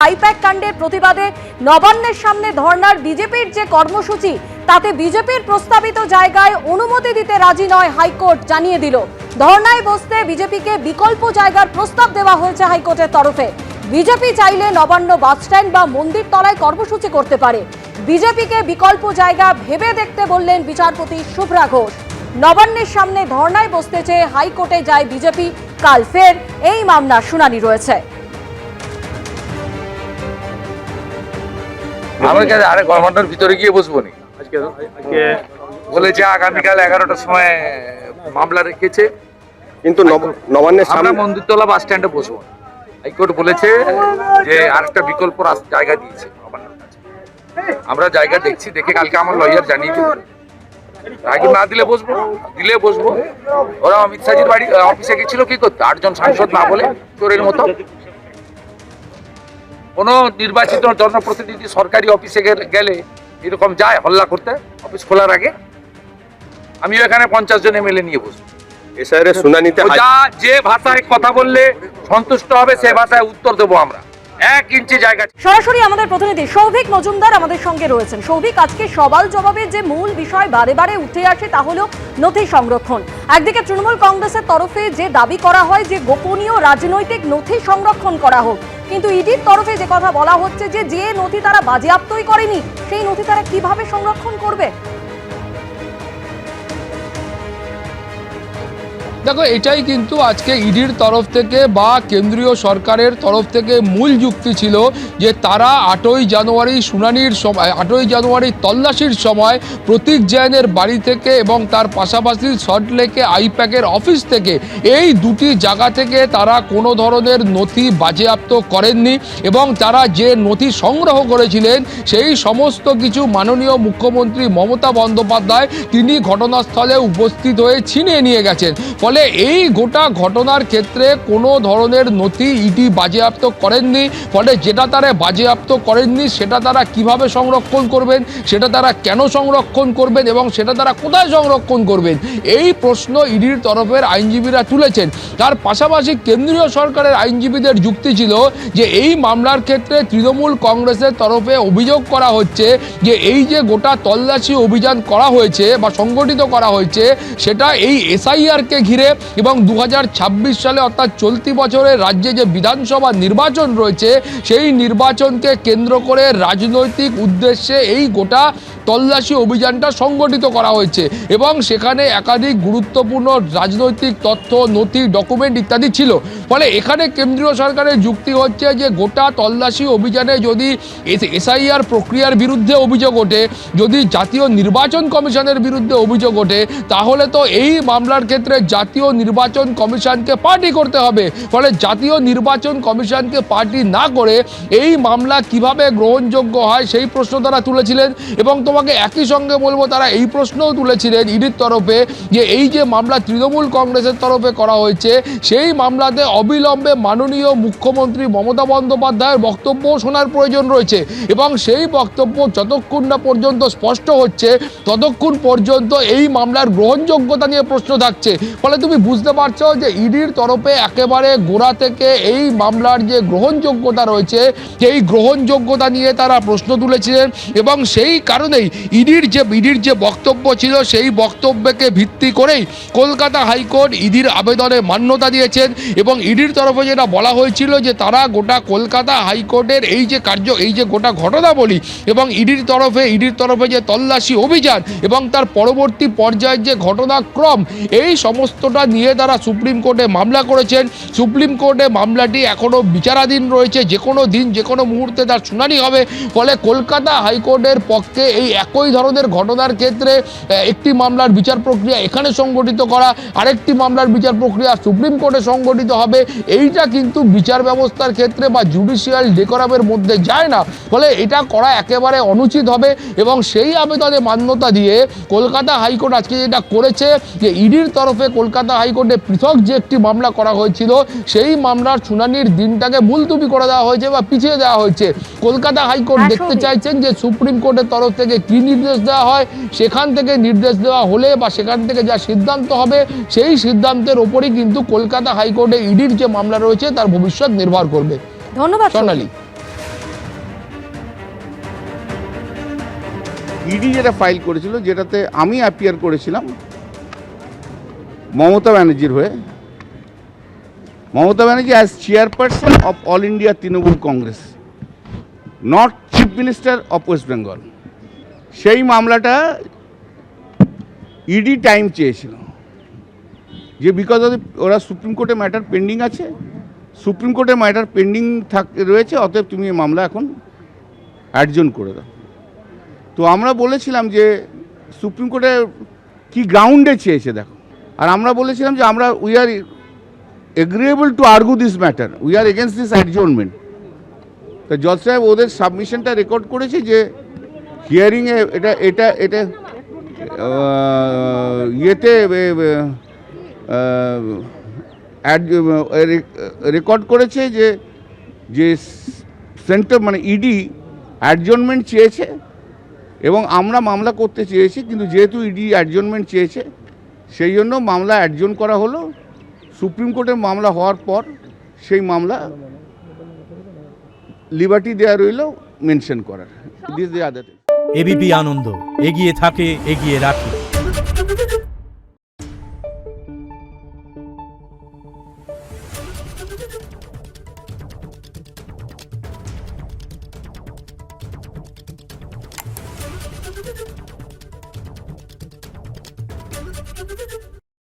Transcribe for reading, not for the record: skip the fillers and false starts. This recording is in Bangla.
আইপ্যাক কাণ্ডের প্রতিবাদে নবান্নের সামনে ধর্নার বিজেপির যে কর্মসূচি তাতে বিজেপির প্রস্তাবিত জায়গায় অনুমতি দিতে রাজি নয় হাইকোর্ট জানিয়ে দিল। ধর্নায় বসতে বিজেপিকে বিকল্প জায়গার প্রস্তাব দেওয়া হয়েছে হাইকোর্টের তরফে। বিজেপি চাইলে নবান্ন বাসস্ট্যান্ড বা মন্দির তলায় কর্মসূচি করতে পারে। বিজেপিকে বিকল্প জায়গা ভেবে দেখতে বললেন বিচারপতি শুভ্রা ঘোষ। নবান্নের সামনে ধর্নায় বসতে চেয়ে হাইকোর্টে যায় বিজেপি। কাল ফের এই মামলার শুনানি রয়েছে। আরে গভর্নমেন্টের ভিতরে গিয়ে বসবো নি আজকে বলেছে আগামীকাল 11টার সময় মামলা রেখেছে, কিন্তু নবান্নের সামনে মন্দিরতলা বাস স্ট্যান্ডে বসবো। হাইকোর্ট বলেছে যে আরেকটা বিকল্প জায়গা দিয়েছে নবান্নের কাছে। আমরা জায়গা দেখছি, দেখে কালকে আমার লয়ার জানিয়ে দেবো। আগে না দিলে বসবো, দিলে বসবো। ওরা অমিত শাহজির বাড়ি অফিসে গেছিল কি করতে? 8 জন সাংসদ না বলে চোরের মতো। কোন নির্বাচিত জনপ্রতিনিধি সরকারি অফিসে গেলে এরকম যায় হল্লা করতে অফিস খোলার আগে? আমিও এখানে 50 জন এমএলএ নিয়ে বসবো। এসআইআর শুনানিতে যে ভাষায় কথা বললে সন্তুষ্ট হবে সে ভাষায় উত্তর দেবো আমরা। 1 ইঞ্চি জায়গা। সরাসরি আমাদের প্রতিনিধি সৌভিক মজুমদার আমাদের সঙ্গে রয়েছেন। সৌভিক, আজকে সওয়াল জবাবের যে মূল বিষয় বারে বারে উঠে আসে তা হলো নথি সংরক্ষণ। একদিকে তৃণমূল কংগ্রেসের তরফে যে দাবি করা হয় যে গোপনীয় রাজনৈতিক নথি সংরক্ষণ করা হোক, কিন্তু ইডির তরফে যে কথা বলা হচ্ছে যে নথি তারা বাজেয়াপ্তই করেনি সেই নথি তারা কিভাবে সংরক্ষণ করবে? দেখো, এটাই কিন্তু আজকে ইডির তরফ থেকে বা কেন্দ্রীয় সরকারের তরফ থেকে মূল যুক্তি ছিল যে তারা 8ই জানুয়ারি শুনানির সময়, 8ই জানুয়ারি তল্লাশির সময় প্রতীক জৈনের বাড়ি থেকে এবং তার পাশাপাশি সল্টলেকে আইপ্যাকের অফিস থেকে এই দুটি জায়গা থেকে তারা কোনো ধরনের নথি বাজেয়াপ্ত করেননি এবং তারা যে নথি সংগ্রহ করেছিলেন সেই সমস্ত কিছু মাননীয় মুখ্যমন্ত্রী মমতা বন্দ্যোপাধ্যায় তিনি ঘটনাস্থলে উপস্থিত হয়ে ছিনিয়ে নিয়ে গেছেন। ফলে এই গোটা ঘটনার ক্ষেত্রে কোনো ধরনের নথি ইডি বাজেয়াপ্ত করেননি। ফলে যেটা তারা বাজেয়াপ্ত করেননি সেটা তারা কিভাবে সংরক্ষণ করবেন, সেটা তারা কেন সংরক্ষণ করবেন এবং সেটা তারা কোথায় সংরক্ষণ করবেন, এই প্রশ্ন ইডির তরফের আইনজীবীরা তুলেছেন। তার পাশাপাশি কেন্দ্রীয় সরকারের আইনজীবীদের যুক্তি ছিল যে এই মামলার ক্ষেত্রে তৃণমূল কংগ্রেসের তরফে অভিযোগ করা হচ্ছে যে এই যে গোটা তল্লাশি অভিযান করা হয়েছে বা সংগঠিত করা হয়েছে সেটা এই এসআইআরকে ঘিরে এবং 2026 সালে অর্থাৎ চলতি বছরে রাজ্যে যে বিধানসভা নির্বাচন রয়েছে সেই নির্বাচনকে কেন্দ্র করে রাজনৈতিক উদ্দেশ্যে এই গোটা তল্লাশি অভিযানটা সংগঠিত করা হয়েছে এবং সেখানে একাধিক গুরুত্বপূর্ণ রাজনৈতিক তথ্য, নথি, ডকুমেন্ট ইত্যাদি ছিল। ফলে এখানে কেন্দ্রীয় সরকারের যুক্তি হচ্ছে যে গোটা তল্লাশি অভিযানে যদি এসআইআর প্রক্রিয়ার বিরুদ্ধে অভিযোগ ওঠে, যদি জাতীয় নির্বাচন কমিশনের বিরুদ্ধে অভিযোগ ওঠে, তাহলে তো এই মামলার ক্ষেত্রে জাতীয় নির্বাচন কমিশনকে পার্টি করতে হবে। ফলে জাতীয় নির্বাচন কমিশনকে পার্টি না করে এই মামলা কিভাবে গ্রহণযোগ্য হয় সেই প্রশ্ন তারা তুলেছিলেন। এবং তোমাকে একই সঙ্গে বলবো তারা এই প্রশ্নও তুলেছিলেন ইডির তরফে যে এই যে মামলা তৃণমূল কংগ্রেসের তরফে করা হয়েছে সেই মামলাতে অবিলম্বে মাননীয় মুখ্যমন্ত্রী মমতা বন্দ্যোপাধ্যায়ের বক্তব্য শোনার প্রয়োজন রয়েছে এবং সেই বক্তব্য যতক্ষণ না পর্যন্ত স্পষ্ট হচ্ছে ততক্ষণ পর্যন্ত এই মামলার গ্রহণযোগ্যতা নিয়ে প্রশ্ন থাকছে। ফলে তুমি বুঝতে পারছো যে ইডির তরফে একেবারে গোড়া থেকে এই মামলার যে গ্রহণযোগ্যতা রয়েছে সেই গ্রহণযোগ্যতা নিয়ে তারা প্রশ্ন তুলেছিলেন এবং সেই কারণেই ইডির যে বক্তব্য ছিল সেই বক্তব্যকে ভিত্তি করেই কলকাতা হাইকোর্ট ইডির আবেদনে মান্যতা দিয়েছেন এবং ইডির তরফে যেটা বলা হয়েছিল যে তারা গোটা কলকাতা হাইকোর্টের এই যে গোটা ঘটনাবলী এবং ইডির তরফে যে তল্লাশি অভিযান এবং তার পরবর্তী পর্যায়ের যে ঘটনাক্রম এই সমস্তটা নিয়ে তারা সুপ্রিম কোর্টে মামলা করেছেন। সুপ্রিম কোর্টে মামলাটি এখনও বিচারাধীন রয়েছে, যে কোনো দিন যে কোনো মুহূর্তে তার শুনানি হবে। ফলে কলকাতা হাইকোর্টের পক্ষে এই একই ধরনের ঘটনার ক্ষেত্রে একটি মামলার বিচার প্রক্রিয়া এখানে সংগঠিত করা, আরেকটি মামলার বিচার প্রক্রিয়া সুপ্রিম কোর্টে সংগঠিত হবে, এইটা কিন্তু বিচার ব্যবস্থার ক্ষেত্রে বা জুডিশিয়াল ডেকোরামের মধ্যে যায় না। ফলে এটা করা একেবারে অনুচিত হবে এবং সেই আবেদনে মান্যতা দিয়ে কলকাতা হাইকোর্ট আজকে যেটা করেছে যে ইডির তরফে কলকাতা হাইকোর্টে পৃথক যে একটি মামলা করা হয়েছিল সেই মামলার শুনানির দিনটাকে মুলতুবি করে দেওয়া হয়েছে বা পিছিয়ে দেওয়া হয়েছে। কলকাতা হাইকোর্ট দেখতে চাইছেন যে সুপ্রিম কোর্টের তরফ থেকে কি নির্দেশ দেওয়া হয়, সেখান থেকে নির্দেশ দেওয়া হলে বা সেখান থেকে যা সিদ্ধান্ত হবে সেই সিদ্ধান্তের ওপরই কিন্তু কলকাতা হাইকোর্টে ইডির যে মামলা রয়েছে তার ভবিষ্যৎ নির্ভর করবে। ধন্যবাদ সোনালী। ইডি যেটা ফাইল করেছিল, যেটাতে আমি অ্যাপিয়ার করেছিলাম মমতা ব্যানার্জির হয়ে, Mamata Banerjee as chairperson of all India Trinamool Congress, not chief minister of West Bengal. সেই মামলাটা ইডি টাইম চেয়েছিল, যে বিকজ অফ ওরা সুপ্রিম কোর্টে ম্যাটার পেন্ডিং আছে, সুপ্রিম কোর্টে ম্যাটার পেন্ডিং রয়েছে, অতএব তুমি এই মামলা এখন অ্যাডজন করে দাও। তো আমরা বলেছিলাম যে সুপ্রিম কোর্টে কি গ্রাউন্ডে চেয়েছে দেখো, আর আমরা বলেছিলাম যে আমরা we are agreeable to argue this matter, we are against this adjournment. তো জজ সাহেব ওদের সাবমিশনটা রেকর্ড করেছে যে হিয়ারিংয়ে এটা ইয়েতে রেকর্ড করেছে যে সেন্টার মানে ইডি অ্যাডজর্নমেন্ট চেয়েছে এবং আমরা মামলা করতে চেয়েছি, কিন্তু যেহেতু ইডি অ্যাডজর্নমেন্ট চেয়েছে সেই জন্য মামলা অ্যাডজর্ন করা হলো। সুপ্রিম কোর্টের মামলা হওয়ার পর সেই মামলা লিবার্টি দেওয়া রইল মেনশন করার। This the other thing. ABP Ananda, এগিয়ে থাকে, এগিয়ে রাখে।